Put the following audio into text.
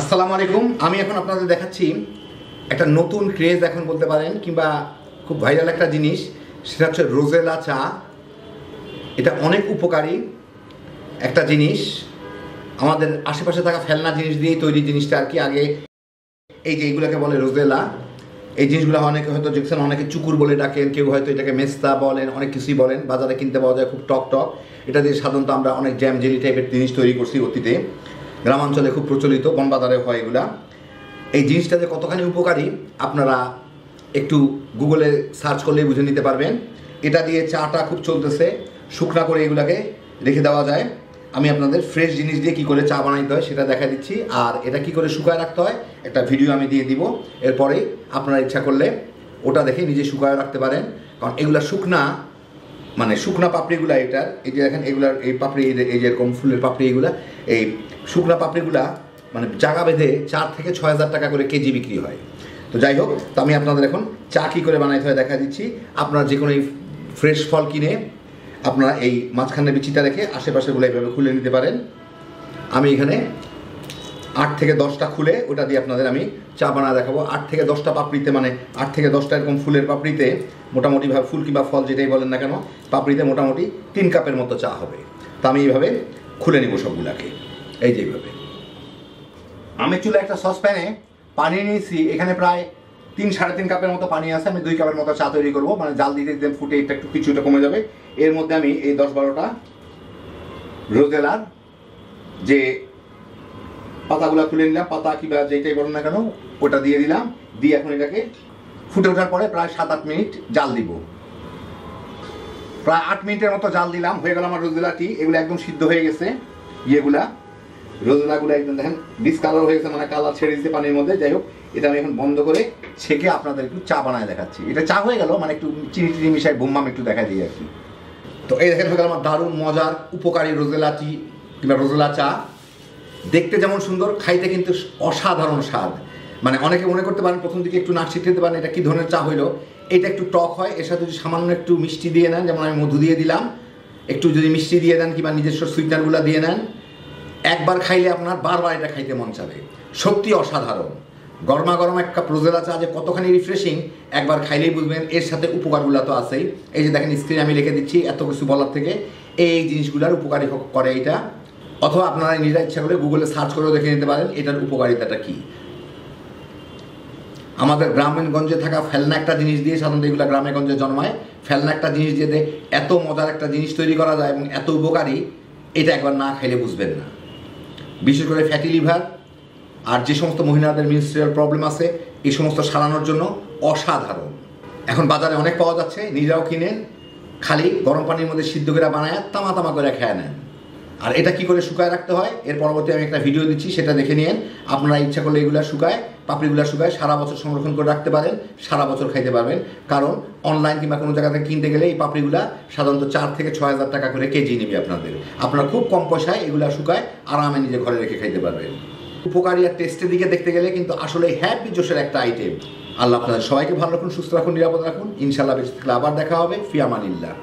আসসালামু আলাইকুম। আমি এখন আপনাদের দেখাচ্ছি একটা নতুন ক্রেজ এখন বলতে পারেন, কিংবা খুব ভাইরাল একটা জিনিস, সেটা হচ্ছে রোজেলা চা। এটা অনেক উপকারী একটা জিনিস, আমাদের আশেপাশে থাকা ফেলনা জিনিস দিয়েই তৈরি জিনিসটা আর কি। আগে এই যে এইগুলোকে বলে রোজেলা, এই জিনিসগুলো অনেকে হয়তো দেখছেন, অনেকে চুকুর বলে ডাকেন, কেউ হয়তো এটাকে মেস্তা বলেন, অনেক কিছুই বলেন। বাজারে কিনতে পাওয়া যায়, খুব টক টক। এটা দিয়ে সাধারণত আমরা অনেক জ্যাম জেলি টাইপের জিনিস তৈরি করছি অতীতে, গ্রামাঞ্চলে খুব প্রচলিত, বনবাজারে হয় এগুলা। এই জিনিসটা যে কতখানি উপকারী আপনারা একটু গুগলে সার্চ করলেই বুঝে নিতে পারবেন। এটা দিয়ে চাটা খুব চলতেছে, শুকনা করে এগুলাকে রেখে দেওয়া যায়। আমি আপনাদের ফ্রেশ জিনিস দিয়ে কী করে চা বানাইতে হয় সেটা দেখা দিচ্ছি, আর এটা কী করে শুকায় রাখতে হয় একটা ভিডিও আমি দিয়ে দিব। এরপরেই আপনারা ইচ্ছা করলে ওটা দেখে নিজে শুকায় রাখতে পারেন, কারণ এগুলা শুকনা, মানে শুকনা পাপড়িগুলা এটার, এই যে দেখেন এগুলার এই পাপড়ি, এই যে এরকম ফুলের পাপড়ি, এগুলা এই শুকনা পাপড়িগুলা মানে জায়গা বেঁধে 4 থেকে 6 হাজার টাকা করে কেজি বিক্রি হয়। তো যাই হোক, তো আমি আপনাদের এখন চা কী করে বানাইতে হয় দেখা দিচ্ছি। আপনারা যে কোনো এই ফ্রেশ ফল কিনে আপনারা এই মাঝখানে বিচিটা রেখে আশেপাশেগুলো এইভাবে খুলে নিতে পারেন। আমি এখানে 8 থেকে 10টা খুলে ওটা দিয়ে আপনাদের আমি চা বানায় দেখাবো। 8 থেকে 10টা পাপড়িতে, মানে 8 থেকে 10টা এরকম ফুলের পাপড়িতে মোটামুটিভাবে, ফুল কিংবা ফল যেটাই বলেন না কেন, পাপড়িতে মোটামুটি 3 কাপের মতো চা হবে। তো আমি এইভাবে খুলে নিব সবগুলাকে, এই যে এইভাবে। আমি চুলে একটা সসপ্যানে পানি নিয়েছি, এখানে প্রায় 3-3.5 কাপের মতো পানি আছে। আমি 2 কাপের মতো চা তৈরি করবো, মানে জাল দিতে দিতে ফুটে এটা একটু কিছুটা কমে যাবে। এর মধ্যে আমি এই 10-12টা রোজেলার যে পাতাগুলো তুলে নিলাম, পাতা কিংবা যেটাই বলেন না কেন, ওটা দিয়ে দিলাম। দিয়ে এখন এটাকে ফুটে ওঠার পরে প্রায় 7-8 মিনিট জাল দিব। প্রায় 8 মিনিটের মতো জাল দিলাম, হয়ে গেল আমার রোজেলা টি। এগুলো একদম সিদ্ধ হয়ে গেছে, ইয়েগুলা রোজেলাগুলো একদম দেখেন ডিসকালার হয়ে গেছে, মানে কালার ছেড়ে দিচ্ছে পানির মধ্যে। যাই হোক, এটা আমি এখন বন্ধ করে ছেঁকে আপনাদের একটু চা বানায় দেখাচ্ছি। এটা চা হয়ে গেল, মানে একটু চিনি টিনি মিশাই বুম্বাম একটু দেখা দিই আর কি। তো এই দেখেন হয়ে গেল আমার দারুণ মজার উপকারী রোজেলা টি কিংবা রোজেলা চা। দেখতে যেমন সুন্দর, খাইতে কিন্তু অসাধারণ স্বাদ। মানে অনেকে মনে করতে পারেন প্রথম দিকে একটু নাক শিখতে পারেন এটা কি ধরনের চা হইলো। এটা একটু টক হয়, এর সাথে যদি সামান্য একটু মিষ্টি দিয়ে নেন, যেমন আমি মধু দিয়ে দিলাম, একটু যদি মিষ্টি দিয়ে দেন কিংবা নিজস্ব সুইটনারগুলো দিয়ে নেন, একবার খাইলে আপনার বারবার এটা খাইতে মন চাবে। সত্যি অসাধারণ। গরমা গরম এক কাপ রোজেলা চা যে কতখানি রিফ্রেশিং, একবার খাইলেই বুঝবেন। এর সাথে উপকারগুলো তো আছেই, এই যে দেখেন স্ক্রিনে আমি লিখে দিচ্ছি এত কিছু বলার থেকে এই জিনিসগুলোর উপকারী করে এটা। অথবা আপনারা নিজেরা ইচ্ছা করে গুগলে সার্চ করেও দেখে নিতে পারেন এটার উপকারিতাটা কী। আমাদের গ্রামগঞ্জে থাকা ফেলনা একটা জিনিস দিয়ে, সাধারণত এগুলো গ্রামে গঞ্জে জন্মায়, ফেলনা একটা জিনিস দিয়ে এত মজার একটা জিনিস তৈরি করা যায় এবং এত উপকারী, এটা একবার না খাইলে বুঝবেন না। বিশেষ করে ফ্যাটি লিভার আর যে সমস্ত মহিলাদের মিনস্ট্রুয়াল প্রবলেম আছে, এই সমস্ত সারানোর জন্য অসাধারণ। এখন বাজারে অনেক পাওয়া যাচ্ছে, নিজেরাও কিনেন, খালি গরম পানির মধ্যে সিদ্ধ করে বানায় তামা তামা করে খেয়ে নেন। আর এটা কি করে শুকায় রাখতে হয় এর পরবর্তী আমি একটা ভিডিও দিচ্ছি, সেটা দেখে নিন। আপনারা ইচ্ছা করলে এগুলো শুকায়, পাপড়িগুলো শুকায় সারা বছর সংরক্ষণ করে রাখতে পারেন, সারা বছর খাইতে পারবেন। কারণ অনলাইন কিংবা কোনো জায়গা থেকে কিনতে গেলে এই পাপড়িগুলা সাধারণত 4 থেকে 6 হাজার টাকা করে কেজি নেবে আপনাদের। আপনারা খুব কম পয়সায় এগুলো শুকায় আরামে নিজে ঘরে রেখে খাইতে পারবেন। উপকারী আর টেস্টের দিকে দেখতে গেলে কিন্তু আসলে হ্যাপি জোশের একটা আইটেম। আল্লাহ আপনাদের সবাইকে ভালো রাখুন, সুস্থ রাখুন, নিরাপদ রাখুন। ইনশাআল্লাহ বেঁচে থাকলে আবার দেখা হবে। ফি আমানিল্লাহ।